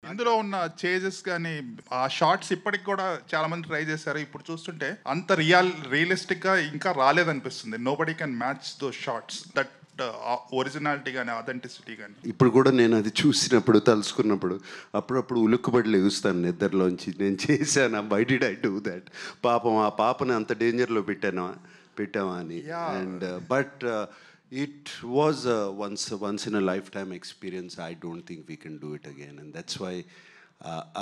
ఇందులో ఉన్న చేంజెస్ గానీ, ఆ షాట్స్ ఇప్పటికి కూడా చాలా మంది ట్రై చేశారు. ఇప్పుడు చూస్తుంటే అంత రియలిస్టిక్‌గా ఇంకా రాలేదనిపిస్తుంది. Nobody can match those shots that originality గానీ, ఆథెంటిసిటీ గానీ. ఇప్పుడు కూడా నేను అది చూసినప్పుడు తలుసుకున్నప్పుడు అప్పుడప్పుడు ఉలుక్కుబడి లెగుస్తాను నిద్రలోంచి. నేను చేశానా? Why did I do that? పాపం ఆ పాపని అంత డేంజర్‌లో పెట్టామా అని. Yeah. And but it was once in a life time experience. I don't think we can do it again. And that's why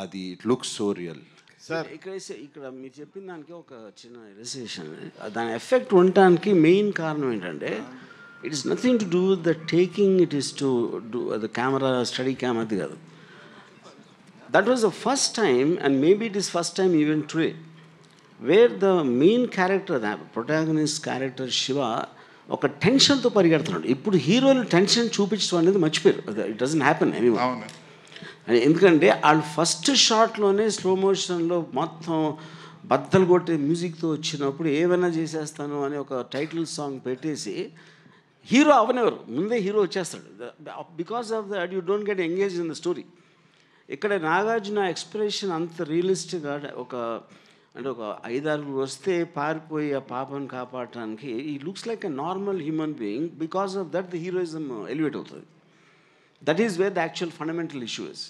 అది it looks so real. Sir ఇక్కడ మీరు చెప్పిన దానికి ఒక చిన్న రిలేషన్, దాని ఎఫెక్ట్ ఉండటానికి మెయిన్ కారణం ఏంటంటే it is nothing to do with the taking, it is to do the camera study camera అది కాదు. That was the first time and maybe it is first time even today wear the main character, the protagonist character Shiva ఒక టెన్షన్తో పరిగెడుతున్నాడు. ఇప్పుడు హీరోలు tension చూపించడం అనేది మర్చిపోయారు. It doesn't happen anyway. అవును. ఎందుకంటే వాళ్ళు ఫస్ట్ షాట్లోనే స్లో మోషన్లో మొత్తం బద్దలు కొట్టే మ్యూజిక్తో వచ్చినప్పుడు ఏమైనా చేసేస్తాను అని ఒక టైటిల్ సాంగ్ పెట్టేసి హీరో అవనెవరు, ముందే హీరో వచ్చేస్తాడు. Because of that you don't get engage in the story. ఇక్కడ నాగార్జున ఎక్స్ప్రెషన్ అంత రియలిస్టిక్గా ఒక 5-6 వస్తే పారిపోయి ఆ పాపను కాపాడటానికి ఈ looks like a normal human being. Because of that the heroism elevate అవుతుంది. That is where the actual fundamental issue is.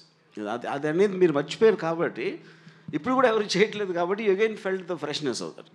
అది అనేది మీరు మర్చిపోయారు కాబట్టి ఇప్పుడు కూడా ఎవరు చేయట్లేదు కాబట్టి you again felt the freshness అవుతారు.